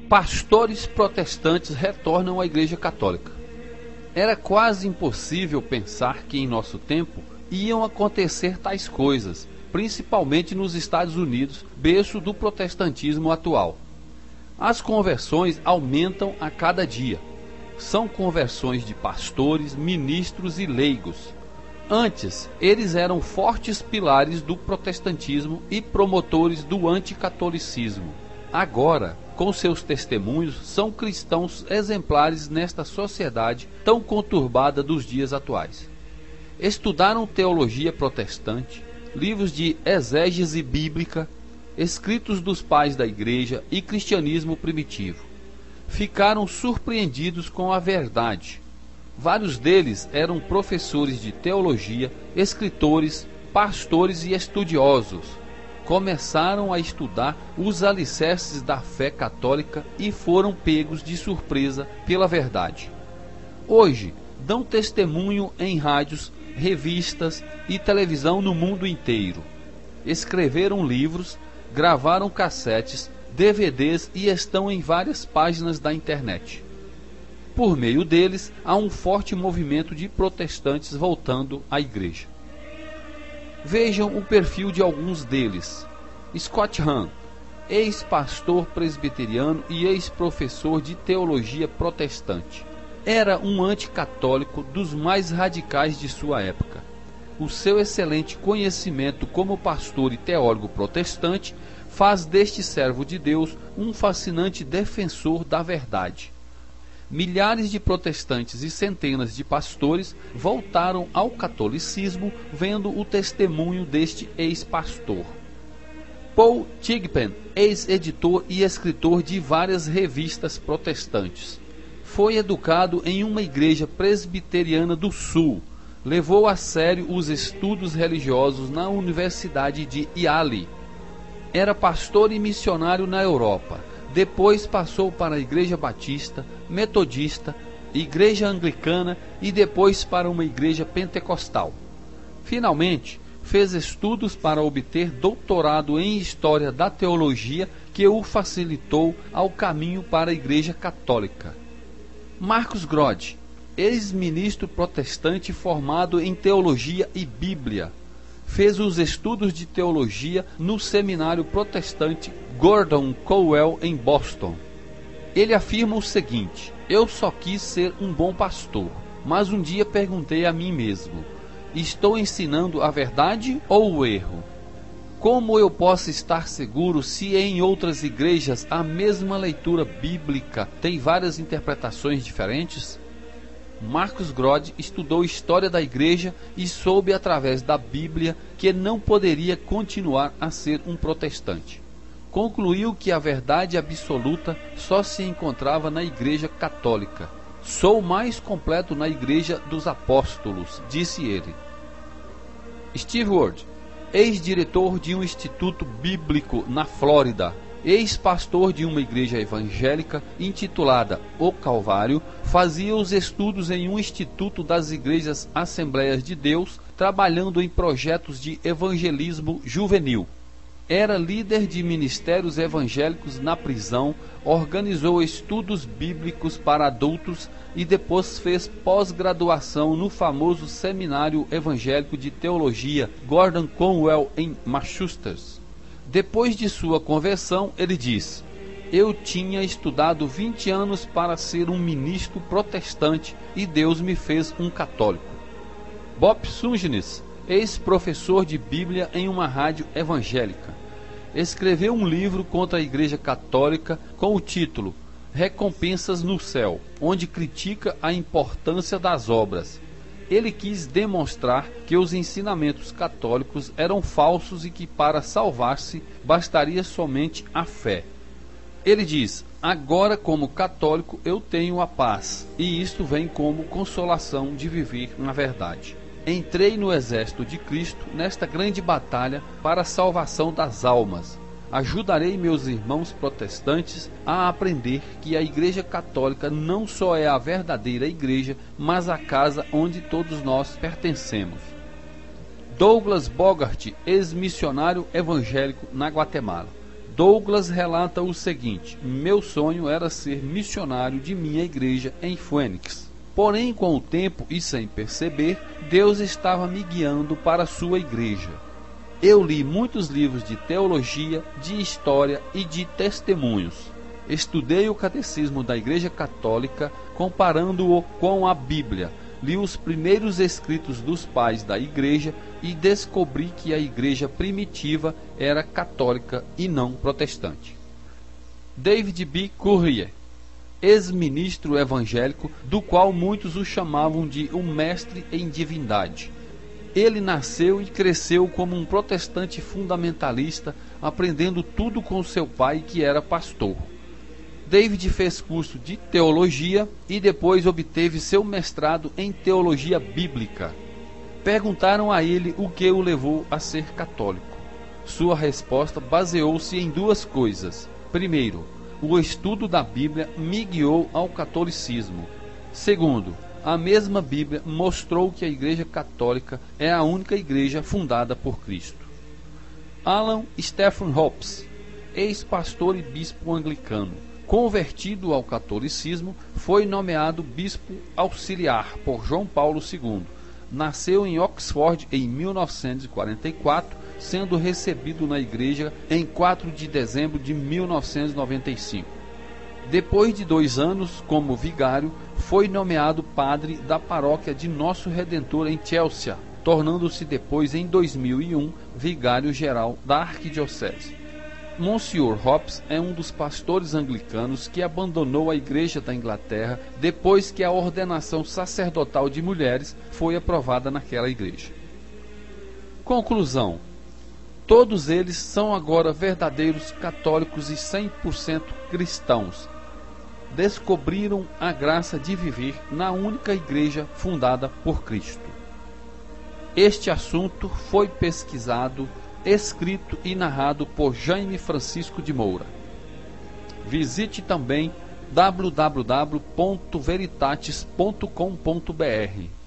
Pastores protestantes retornam à Igreja Católica. Era quase impossível pensar que em nosso tempo iam acontecer tais coisas, principalmente nos Estados Unidos, berço do protestantismo atual. As conversões aumentam a cada dia. São conversões de pastores, ministros e leigos. Antes, eles eram fortes pilares do protestantismo e promotores do anticatolicismo. Agora, com seus testemunhos, são cristãos exemplares nesta sociedade tão conturbada dos dias atuais. Estudaram teologia protestante, livros de exégese bíblica, escritos dos pais da igreja e cristianismo primitivo. Ficaram surpreendidos com a verdade. Vários deles eram professores de teologia, escritores, pastores e estudiosos. Começaram a estudar os alicerces da fé católica e foram pegos de surpresa pela verdade. Hoje, dão testemunho em rádios, revistas e televisão no mundo inteiro. Escreveram livros, gravaram cassetes, DVDs e estão em várias páginas da internet. Por meio deles, há um forte movimento de protestantes voltando à igreja. Vejam o perfil de alguns deles. Scott Hahn, ex-pastor presbiteriano e ex-professor de teologia protestante. Era um anticatólico dos mais radicais de sua época. O seu excelente conhecimento como pastor e teólogo protestante faz deste servo de Deus um fascinante defensor da verdade. Milhares de protestantes e centenas de pastores voltaram ao catolicismo vendo o testemunho deste ex-pastor. Paul Thigpen, ex-editor e escritor de várias revistas protestantes. Foi educado em uma igreja presbiteriana do Sul. Levou a sério os estudos religiosos na Universidade de Yale. Era pastor e missionário na Europa. Depois passou para a Igreja Batista, Metodista, Igreja Anglicana e depois para uma igreja pentecostal. Finalmente, fez estudos para obter doutorado em História da Teologia, que o facilitou ao caminho para a Igreja Católica. Marcus Grod, ex-ministro protestante formado em Teologia e Bíblia. Fez os estudos de teologia no seminário protestante Gordon Cowell em Boston. Ele afirma o seguinte: eu só quis ser um bom pastor, mas um dia perguntei a mim mesmo, estou ensinando a verdade ou o erro? Como eu posso estar seguro se em outras igrejas a mesma leitura bíblica tem várias interpretações diferentes? Marcus Grod estudou história da igreja e soube através da Bíblia que não poderia continuar a ser um protestante. Concluiu que a verdade absoluta só se encontrava na Igreja Católica. Sou mais completo na Igreja dos Apóstolos, disse ele. Steve Ward, ex-diretor de um instituto bíblico na Flórida, ex-pastor de uma igreja evangélica intitulada O Calvário, fazia os estudos em um instituto das igrejas Assembleias de Deus, trabalhando em projetos de evangelismo juvenil. Era líder de ministérios evangélicos na prisão, organizou estudos bíblicos para adultos e depois fez pós-graduação no famoso Seminário Evangélico de Teologia Gordon Conwell em Massachusetts. Depois de sua conversão, ele diz: eu tinha estudado 20 anos para ser um ministro protestante e Deus me fez um católico. Bob Sungenis, ex-professor de Bíblia em uma rádio evangélica, escreveu um livro contra a Igreja Católica com o título Recompensas no Céu, onde critica a importância das obras. Ele quis demonstrar que os ensinamentos católicos eram falsos e que para salvar-se bastaria somente a fé. Ele diz: agora como católico eu tenho a paz, e isto vem como consolação de viver na verdade. Entrei no exército de Cristo nesta grande batalha para a salvação das almas. Ajudarei meus irmãos protestantes a aprender que a Igreja Católica não só é a verdadeira igreja, mas a casa onde todos nós pertencemos. Douglas Bogart, ex-missionário evangélico na Guatemala. Douglas relata o seguinte: meu sonho era ser missionário de minha igreja em Phoenix. Porém, com o tempo e sem perceber, Deus estava me guiando para a sua igreja. Eu li muitos livros de teologia, de história e de testemunhos. Estudei o catecismo da Igreja Católica, comparando-o com a Bíblia. Li os primeiros escritos dos pais da igreja e descobri que a igreja primitiva era católica e não protestante. David B. Courier, ex-ministro evangélico, do qual muitos o chamavam de um mestre em divindade. Ele nasceu e cresceu como um protestante fundamentalista, aprendendo tudo com seu pai, que era pastor. David fez curso de teologia e depois obteve seu mestrado em teologia bíblica. Perguntaram a ele o que o levou a ser católico. Sua resposta baseou-se em duas coisas. Primeiro, o estudo da Bíblia me guiou ao catolicismo. Segundo, a mesma Bíblia mostrou que a Igreja Católica é a única igreja fundada por Cristo. Alan Stephen Hobbs, ex-pastor e bispo anglicano, convertido ao catolicismo, foi nomeado bispo auxiliar por João Paulo II. Nasceu em Oxford em 1944, sendo recebido na igreja em 4 de dezembro de 1995. Depois de 2 anos como vigário, foi nomeado padre da paróquia de Nosso Redentor em Chelsea, tornando-se depois, em 2001, vigário-geral da arquidiocese. Monsignor Hobbs é um dos pastores anglicanos que abandonou a Igreja da Inglaterra depois que a ordenação sacerdotal de mulheres foi aprovada naquela igreja. Conclusão: todos eles são agora verdadeiros católicos e 100% cristãos. Descobriram a graça de viver na única igreja fundada por Cristo. Este assunto foi pesquisado, escrito e narrado por Jaime Francisco de Moura. Visite também www.veritatis.com.br.